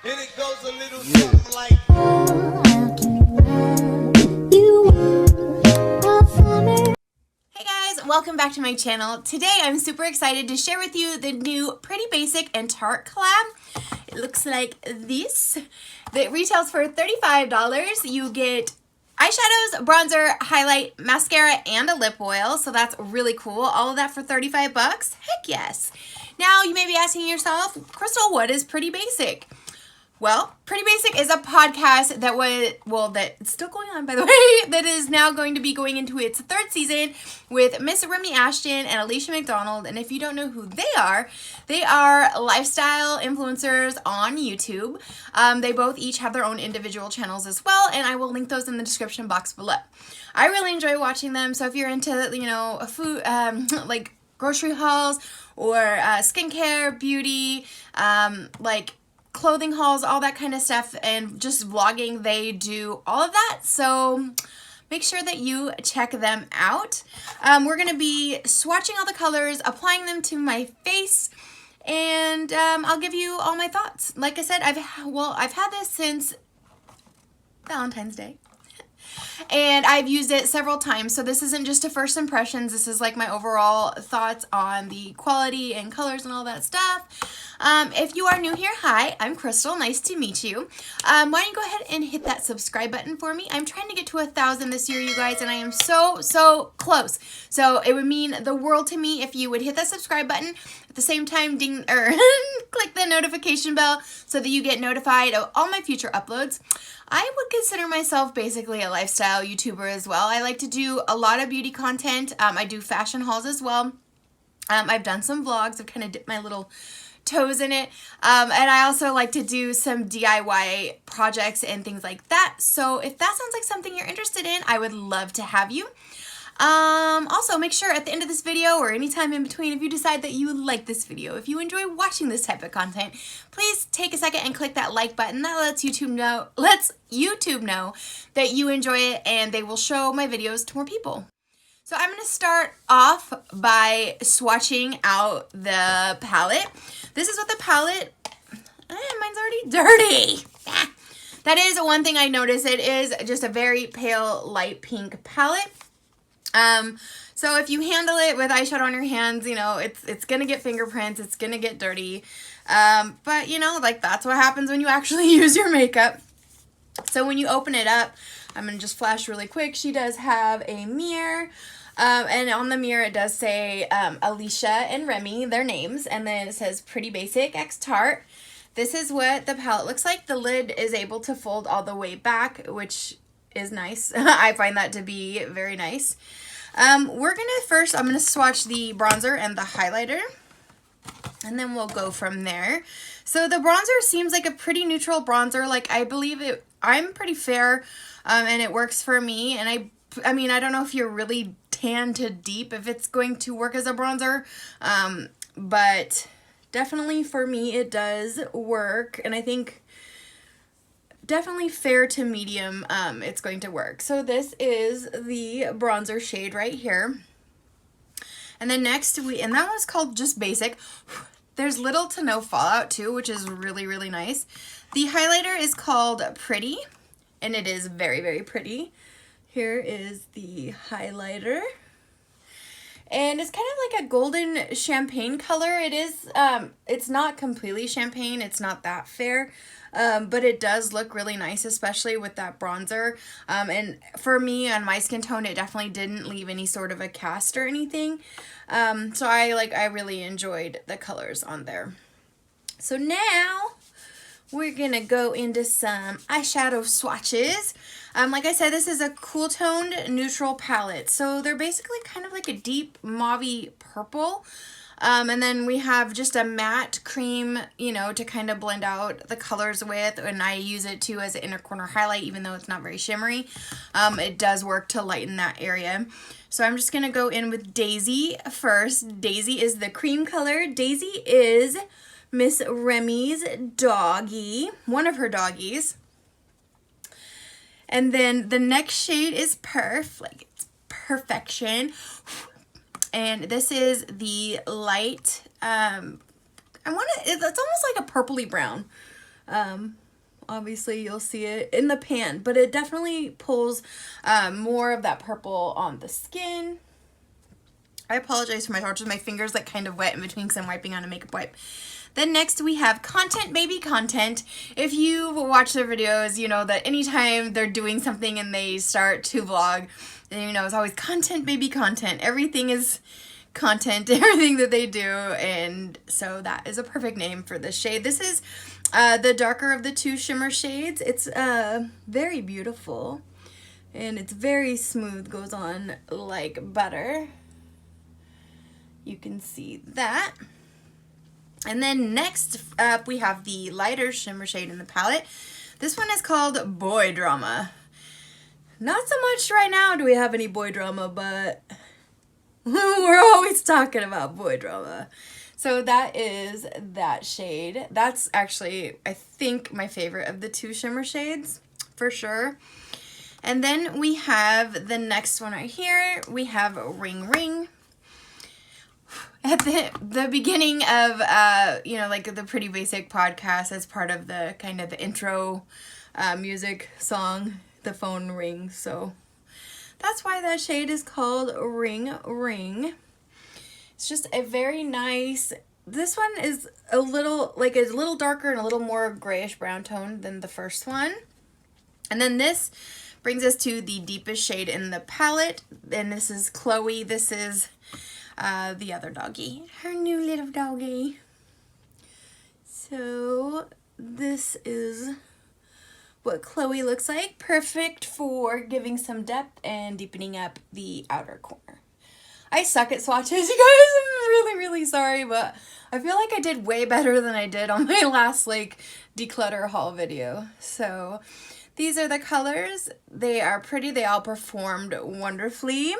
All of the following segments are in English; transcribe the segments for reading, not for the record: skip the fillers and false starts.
And it goes a little something like. Hey guys, welcome back to my channel. Today I'm super excited to share with you the new Pretty Basic and Tarte collab. It looks like this. It retails for $35. You get eyeshadows, bronzer, highlight, mascara, and a lip oil. So that's really cool. All of that for 35 bucks. Heck yes. Now you may be asking yourself, Crystal, what is Pretty Basic? Well, Pretty Basic is a podcast that's still going on, by the way, that is now going to be going into its third season with Miss Remi and Alisha McDonald. And if you don't know who they are lifestyle influencers on YouTube. They both each have their own individual channels as well, and I will link those in the description box below. I really enjoy watching them, so if you're into, food, like grocery hauls or skincare, beauty, clothing hauls, all that kind of stuff, and just vlogging, they do all of that. So make sure that you check them out. We're going to be swatching all the colors, applying them to my face, and I'll give you all my thoughts. Like I said, I've had this since Valentine's Day. And I've used it several times, so this isn't just a first impressions. This is like my overall thoughts on the quality and colors and all that stuff. If you are new here, hi, I'm Crystal. Nice to meet you. Why don't you go ahead and hit that subscribe button for me? I'm trying to get to 1,000 this year, you guys, and I am so close. So it would mean the world to me if you would hit that subscribe button. At the same time, click the notification bell so that you get notified of all my future uploads. I would consider myself basically a lifestyle YouTuber as well. I like to do a lot of beauty content. I do fashion hauls as well. I've done some vlogs. I've kind of dipped my little toes in it. And I also like to do some DIY projects and things like that. So if that sounds like something you're interested in, I would love to have you. Also, make sure at the end of this video or anytime in between, if you decide that you like this video, if you enjoy watching this type of content, please take a second and click that like button. That lets YouTube know that you enjoy it, and they will show my videos to more people. So I'm going to start off by swatching out the palette. This is what the palette, mine's already dirty. That is one thing I noticed. It is just a very pale light pink palette. So if you handle it with eyeshadow on your hands, it's gonna get fingerprints, it's gonna get dirty, but that's what happens when you actually use your makeup. So when you open it up, I'm gonna just flash really quick. She does have a mirror, and on the mirror it does say Alisha and Remi, their names, and then it says Pretty Basic x Tarte. This is what the palette looks like. The lid is able to fold all the way back, which is nice. I find that to be very nice. I'm gonna swatch the bronzer and the highlighter, and then we'll go from there. So the bronzer seems like a pretty neutral bronzer. Like, I believe I'm pretty fair, and it works for me. And I mean, I don't know if you're really tan to deep if it's going to work as a bronzer, but definitely for me it does work, and I think definitely fair to medium, it's going to work. So this is the bronzer shade right here. And then next and that one's called just Basic. There's little to no fallout too, which is really nice. The highlighter is called Pretty, and it is very pretty. Here is the highlighter. And it's kind of like a golden champagne color. It is, it's not completely champagne. It's not that fair. But it does look really nice, especially with that bronzer. And for me, on my skin tone, it definitely didn't leave any sort of a cast or anything. So I really enjoyed the colors on there. So now we're gonna go into some eyeshadow swatches. Like I said, this is a cool toned neutral palette. So they're basically kind of like a deep mauvey purple. And then we have just a matte cream, to kind of blend out the colors with, and I use it too as an inner corner highlight, even though it's not very shimmery. It does work to lighten that area. So I'm just going to go in with Daisy first. Daisy is the cream color. Daisy is Miss Remi's doggy, one of her doggies. And then the next shade is it's Perfection. And this is the light, it's almost like a purpley brown. Obviously you'll see it in the pan, but it definitely pulls more of that purple on the skin. I apologize for my torches. My fingers like kind of wet in between because I'm wiping on a makeup wipe. Then next we have Content Baby Content. If you watch their videos, you know that anytime they're doing something and they start to vlog, then you know it's always Content Baby Content. Everything is content, everything that they do, and so that is a perfect name for this shade. This is the darker of the two shimmer shades. It's very beautiful, and it's very smooth, goes on like butter. You can see that. And then next up we have the lighter shimmer shade in the palette. This one is called Boy Drama. Not so much right now do we have any boy drama, but we're always talking about boy drama. So that is that shade. That's actually, I think, my favorite of the two shimmer shades, for sure. And then we have the next one right here. We have Ring Ring. At the beginning of, you know, like the Pretty Basic podcast, as part of the kind of the intro music song, the phone rings. So that's why that shade is called Ring Ring. It's just a very nice, this one is a little, like a little darker and a little more grayish brown tone than the first one. And then this brings us to the deepest shade in the palette. And this is Chloe. This is the other doggy, her new little doggy. So this is what Chloe looks like. Perfect for giving some depth and deepening up the outer corner. I suck at swatches, you guys. I'm really, really sorry, but I feel like I did way better than I did on my last like declutter haul video. So these are the colors. They are pretty. They all performed wonderfully.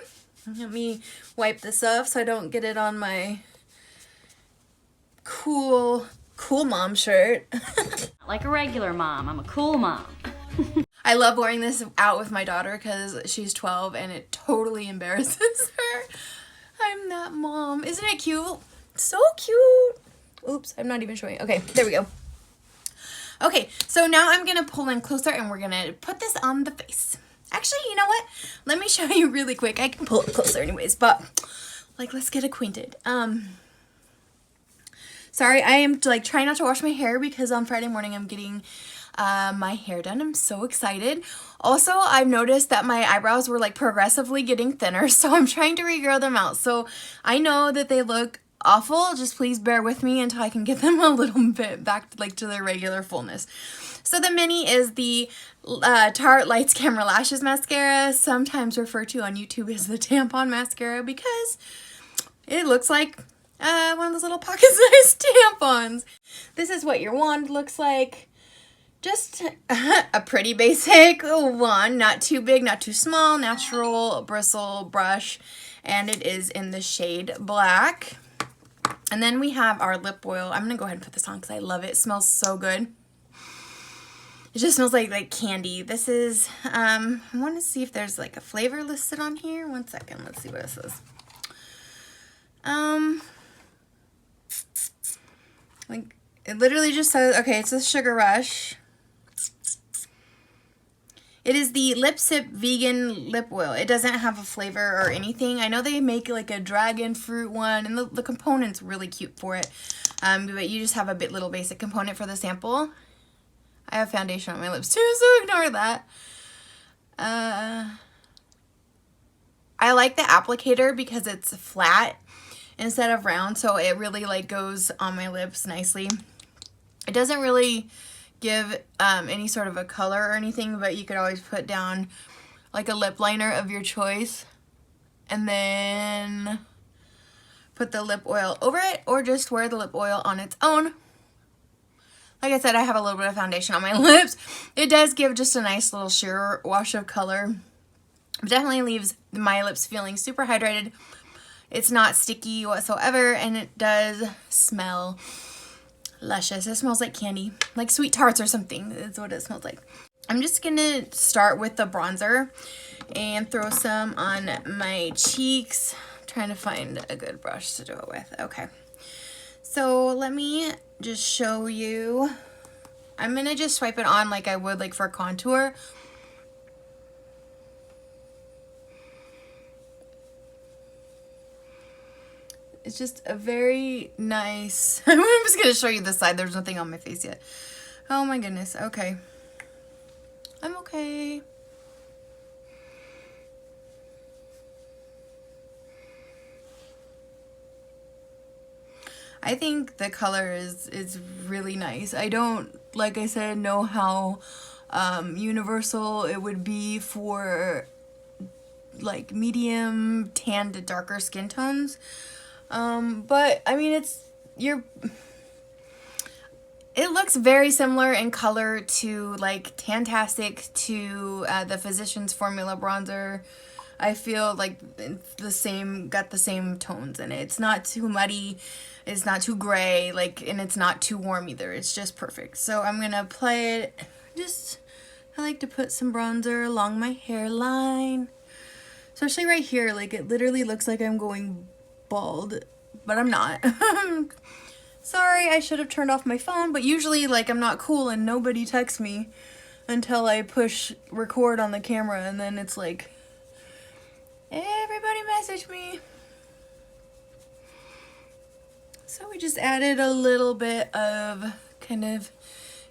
Let me wipe this off so I don't get it on my cool mom shirt. Like a regular mom, I'm a cool mom. I love wearing this out with my daughter because she's 12 and it totally embarrasses her. I'm that mom. Isn't it cute? So cute. Oops, I'm not even showing. Okay, there we go. Okay, so now I'm going to pull in closer and we're going to put this on the face. Actually, you know what? Let me show you really quick. I can pull it closer anyways, but like, let's get acquainted. Sorry, I am like trying not to wash my hair because on Friday morning I'm getting my hair done. I'm so excited. Also, I've noticed that my eyebrows were like progressively getting thinner, so I'm trying to regrow them out. So I know that they look awful. Just please bear with me until I can get them a little bit back like to their regular fullness. So the mini is the Tarte Lights Camera Lashes Mascara, sometimes referred to on YouTube as the tampon mascara because it looks like one of those little pocket-sized tampons. This is what your wand looks like. Just a pretty basic wand, not too big, not too small, natural bristle brush, and it is in the shade black. And then we have our lip oil. I'm going to go ahead and put this on because I love it. It smells so good. It just smells like candy. This is, I want to see if there's like a flavor listed on here. One second. Let's see what it says. Like, it literally just says, okay, it's a Sugar Rush. It is the Lip Sip Vegan Lip Oil. It doesn't have a flavor or anything. I know they make like a dragon fruit one, and the component's really cute for it. But you just have a little basic component for the sample. I have foundation on my lips too, so ignore that. I like the applicator because it's flat instead of round, so it really like goes on my lips nicely. It doesn't really give any sort of a color or anything, but you could always put down like a lip liner of your choice and then put the lip oil over it, or just wear the lip oil on its own. Like I said, I have a little bit of foundation on my lips. It does give just a nice little sheer wash of color. It definitely leaves my lips feeling super hydrated. It's not sticky whatsoever, and it does smell luscious. It smells like candy, like sweet tarts or something is what it smells like. I'm just gonna start with the bronzer and throw some on my cheeks. I'm trying to find a good brush to do it with. Okay, so let me just show you I'm gonna just swipe it on like I would like for contour. It's just a very nice, I'm just gonna show you this side. There's nothing on my face yet. Oh my goodness. Okay. I'm okay. I think the color is really nice. I don't, like I said, know how universal it would be for like medium tan to darker skin tones. But I mean, it looks very similar in color to like Tantastic, to the Physicians Formula bronzer. I feel like it's got the same tones in it. It's not too muddy, it's not too gray, like, and it's not too warm either. It's just perfect. So I'm gonna apply it. I like to put some bronzer along my hairline, especially right here. Like, it literally looks like I'm going bald, but I'm not. Sorry, I should have turned off my phone, but usually, like, I'm not cool and nobody texts me until I push record on the camera, and then it's like, everybody message me. So we just added a little bit of kind of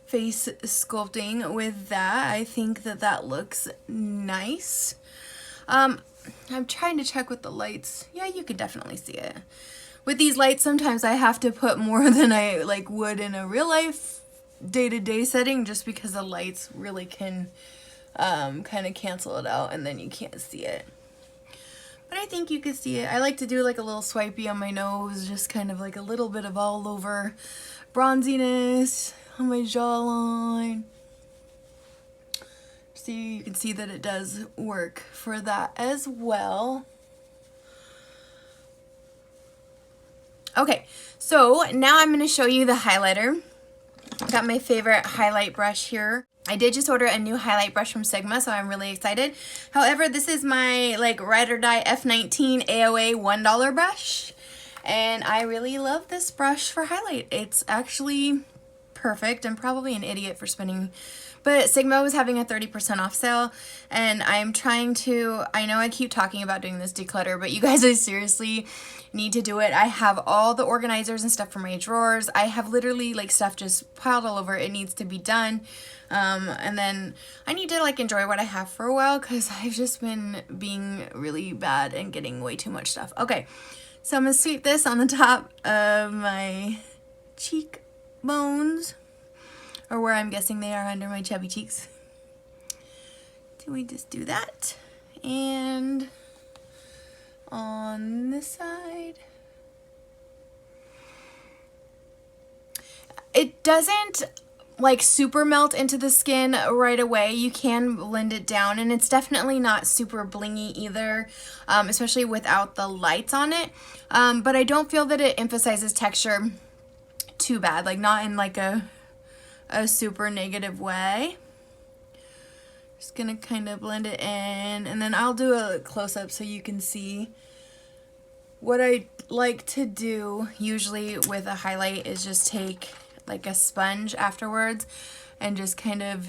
face sculpting with that. I think that looks nice. I'm trying to check with the lights. Yeah, you could definitely see it. With these lights, sometimes I have to put more than I like would in a real life day-to-day setting, just because the lights really can kind of cancel it out and then you can't see it. But I think you can see it. I like to do like a little swipey on my nose, just kind of like a little bit of all over bronziness on my jawline. So you can see that it does work for that as well. Okay, so now I'm going to show you the highlighter. I got my favorite highlight brush here. I did just order a new highlight brush from Sigma, so I'm really excited. However, this is my like Ride or Die F19 AOA $1 brush, and I really love this brush for highlight. It's actually perfect. I'm probably an idiot for spending, but Sigma was having a 30% off sale, and I'm trying to, I know I keep talking about doing this declutter, but you guys, I seriously need to do it. I have all the organizers and stuff for my drawers. I have literally like stuff just piled all over. It needs to be done. And then I need to like enjoy what I have for a while, because I've just been being really bad and getting way too much stuff. Okay, so I'm gonna sweep this on the top of my cheekbones, or where I'm guessing they are, under my chubby cheeks. So we just do that, and on this side, it doesn't like super melt into the skin right away. You can blend it down, and it's definitely not super blingy either, especially without the lights on it. But I don't feel that it emphasizes texture too bad, like not in like a super negative way. Just gonna kind of blend it in, and then I'll do a close-up so you can see. What I like to do usually with a highlight is just take like a sponge afterwards and just kind of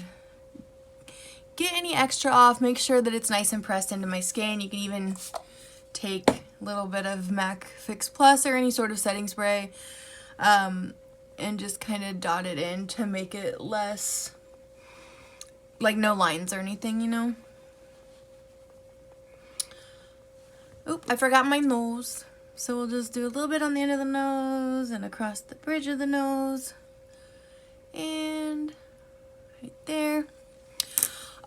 get any extra off, make sure that it's nice and pressed into my skin. You can even take a little bit of MAC Fix Plus or any sort of setting spray, and just kind of dot it in to make it less, like no lines or anything, you know. Oop, I forgot my nose. So we'll just do a little bit on the end of the nose and across the bridge of the nose. And right there.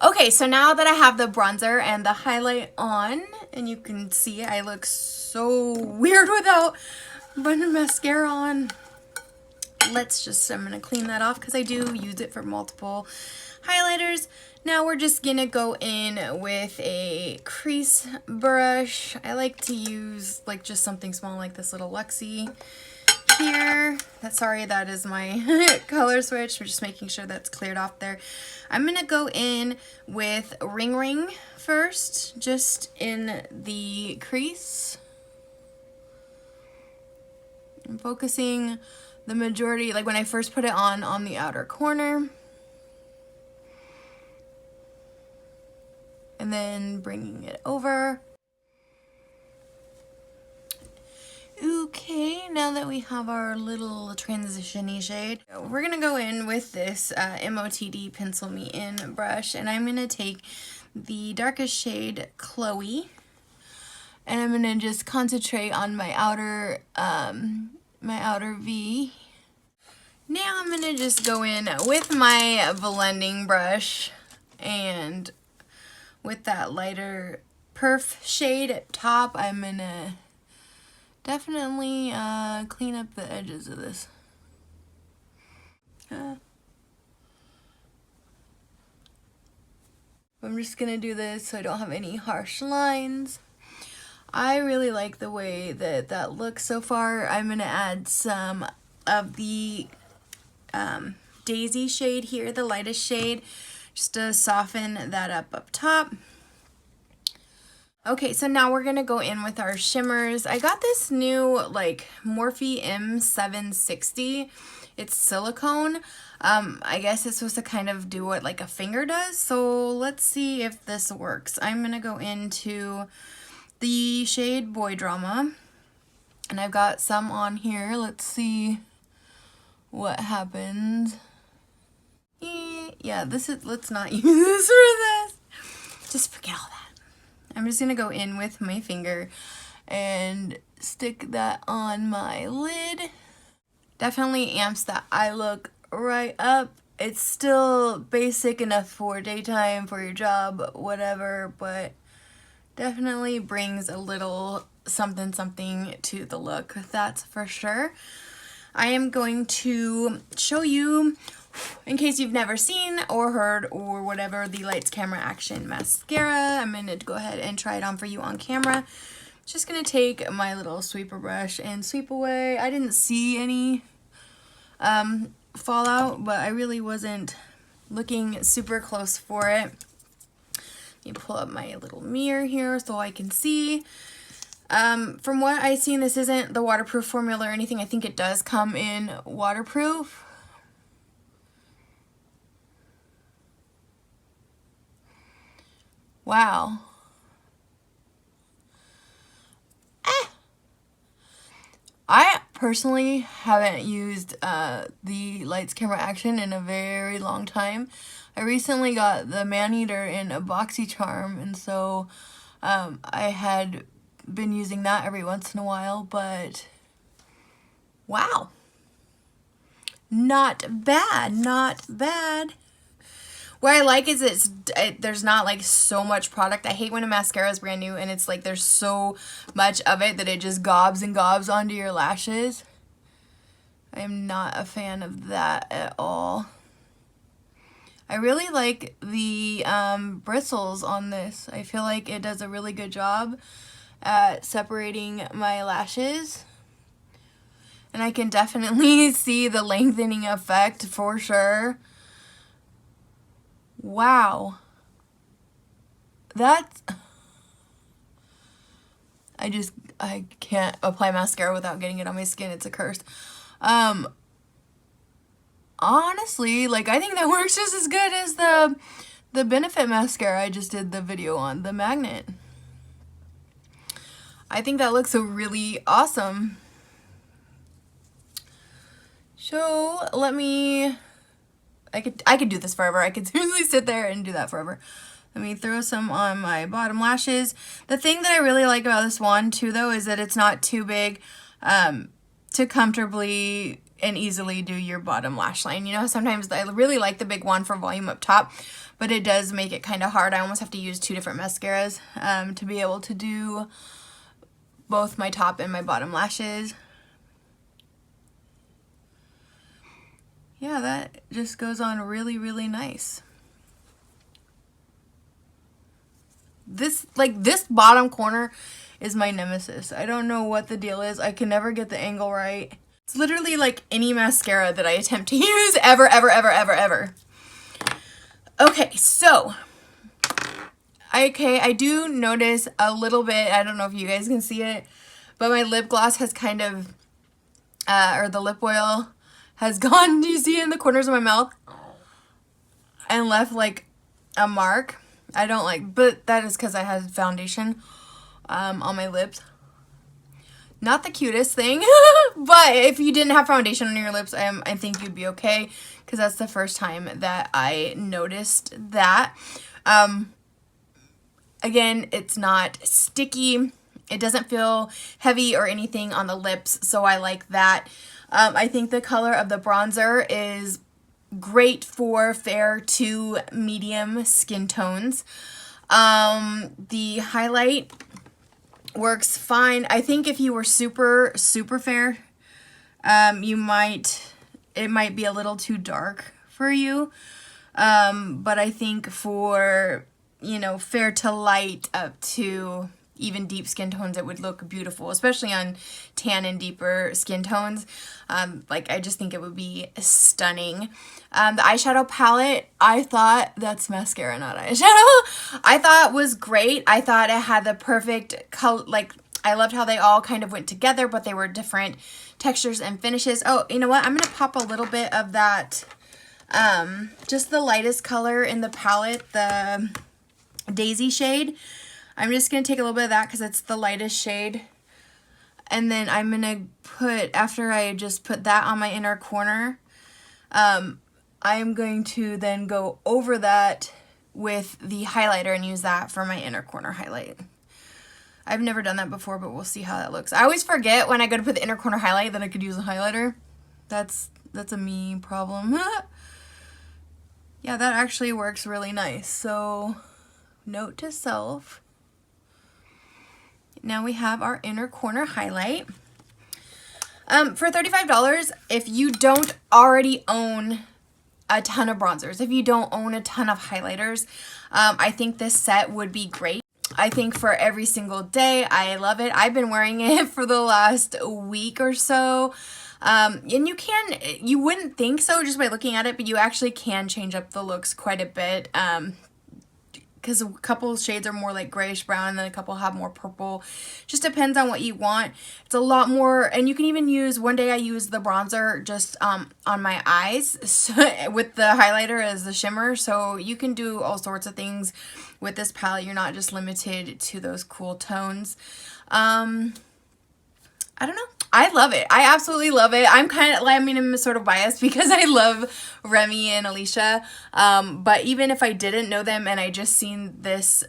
Okay, so now that I have the bronzer and the highlight on, and you can see I look so weird without putting mascara on. I'm gonna clean that off because I do use it for multiple highlighters. Now we're just gonna go in with a crease brush. I like to use like just something small like this little Luxie here. Sorry, that is my color switch. We're just making sure that's cleared off there. I'm gonna go in with Ring Ring first, just in the crease. I'm focusing the majority, like when I first put it on the outer corner. and then bringing it over. Okay, now that we have our little transition-y shade, we're going to go in with this MOTD Pencil Me In brush, and I'm going to take the darkest shade, Chloe, and I'm going to just concentrate on my outer V. Now I'm going to just go in with my blending brush, and with that lighter perf shade at top, I'm going to definitely clean up the edges of this. I'm just gonna do this so I don't have any harsh lines. I really like the way that that looks so far. I'm gonna add some of the Daisy shade here, the lightest shade, just to soften that up top. Okay, so now we're gonna go in with our shimmers. I got this new like Morphe M760. It's silicone. I guess it's supposed to kind of do what like a finger does. So let's see if this works. I'm gonna go into the shade Boy Drama, and I've got some on here. Let's see what happens. Yeah, this is. Let's not use this for this. Just forget all that. I'm just gonna go in with my finger and stick that on my lid. Definitely amps that eye look right up. It's still basic enough for daytime, for your job, whatever, but definitely brings a little something to the look, that's for sure. I am going to show you, in case you've never seen or heard or whatever, the Lights Camera Action mascara. I'm going to go ahead and try it on for you on camera. Just going to take my little sweeper brush and sweep away. I didn't see any fallout, but I really wasn't looking super close for it. Let me pull up my little mirror here so I can see. From what I've seen, this isn't the waterproof formula or anything. I think it does come in waterproof. Wow. I personally haven't used the Lights Camera Action in a very long time. I recently got the Maneater in a Boxycharm, and so I had been using that every once in a while, but wow. Not bad, not bad. What I like is there's not like so much product. I hate when a mascara is brand new and it's like there's so much of it that it just gobs and gobs onto your lashes. I am not a fan of that at all. I really like the bristles on this. I feel like it does a really good job at separating my lashes. And I can definitely see the lengthening effect for sure. Wow. That's... I can't apply mascara without getting it on my skin. It's a curse. Honestly, like, I think that works just as good as the Benefit mascara I just did the video on, the magnet. I think that looks really awesome. So, let me... I could do this forever. I could seriously sit there and do that forever. Let me throw some on my bottom lashes. The thing that I really like about this wand too, though, is that it's not too big to comfortably and easily do your bottom lash line. You know, sometimes I really like the big wand for volume up top, but it does make it kind of hard. I almost have to use two different mascaras to be able to do both my top and my bottom lashes. Yeah, that just goes on really, really nice. This bottom corner is my nemesis. I don't know what the deal is. I can never get the angle right. It's literally like any mascara that I attempt to use ever. Okay, so I do notice a little bit, I don't know if you guys can see it, but my lip gloss has kind of, or the lip oil has gone, do you see it in the corners of my mouth? And left like a mark. I don't like, but that is because I had foundation on my lips. Not the cutest thing, but if you didn't have foundation on your lips, I think you'd be okay, because that's the first time that I noticed that. Again, it's not sticky. It doesn't feel heavy or anything on the lips, so I like that. I think the color of the bronzer is great for fair to medium skin tones. The highlight works fine. I think if you were super fair, it might be a little too dark for you. But I think for, you know, fair to light up to even deep skin tones, it would look beautiful, especially on tan and deeper skin tones. Like, I just think it would be stunning. The eyeshadow palette, I thought, that's mascara, not eyeshadow, I thought was great. I thought it had the perfect color. Like, I loved how they all kind of went together, but they were different textures and finishes. Oh, you know what? I'm going to pop a little bit of that, just the lightest color in the palette, the Daisy shade. I'm just going to take a little bit of that because it's the lightest shade. And then I'm going to put, after I just put that on my inner corner, I'm going to then go over that with the highlighter and use that for my inner corner highlight. I've never done that before, but we'll see how that looks. I always forget when I go to put the inner corner highlight that I could use a highlighter. That's a me problem. Yeah, that actually works really nice. So, note to self. Now we have our inner corner highlight. For $35, if you don't already own a ton of bronzers, if you don't own a ton of highlighters, I think this set would be great. I think for every single day, I love it. I've been wearing it for the last week or so. And you wouldn't think so just by looking at it, but you actually can change up the looks quite a bit. Because a couple shades are more like grayish brown and then a couple have more purple. Just depends on what you want. It's a lot more, and you can even use, one day I used the bronzer just on my eyes with the highlighter as the shimmer. So you can do all sorts of things with this palette. You're not just limited to those cool tones. I don't know. I love it. I absolutely love it. I'm sort of biased because I love Remi and Alisha. But even if I didn't know them and I just seen this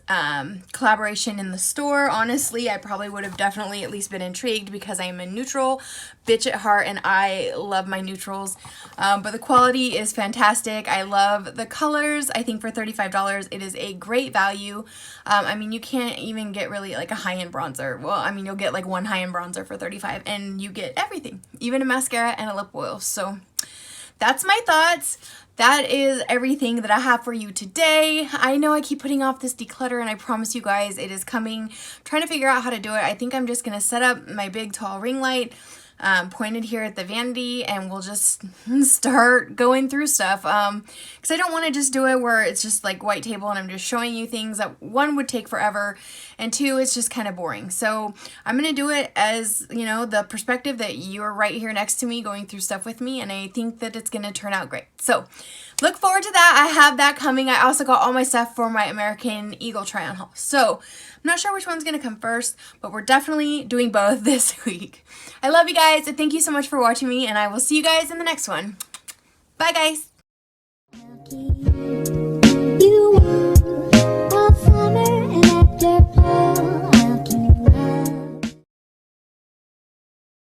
collaboration in the store, honestly, I probably would have definitely at least been intrigued because I am a neutral bitch at heart and I love my neutrals. But the quality is fantastic. I love the colors. I think for $35, it is a great value. I mean, you can't even get really like a high-end bronzer. Well, I mean, you'll get like one high-end bronzer for $35 and you get everything, even a mascara and a lip oil. So that's my thoughts. That is everything that I have for you today. I know I keep putting off this declutter and I promise you guys it is coming. I'm trying to figure out how to do it. I think I'm just going to set up my big tall ring light pointed here at the vanity and we'll just start going through stuff because I don't want to just do it where it's just like white table and I'm just showing you things that one would take forever and two it's just kind of boring. So I'm gonna do it as, you know, the perspective that you're right here next to me going through stuff with me, and I think that it's gonna turn out great. So look forward to that. I have that coming. I also got all my stuff for my American Eagle try on haul, so I'm not sure which one's gonna come first, but we're definitely doing both this week. I love you guys, and thank you so much for watching me, and I will see you guys in the next one. Bye, guys.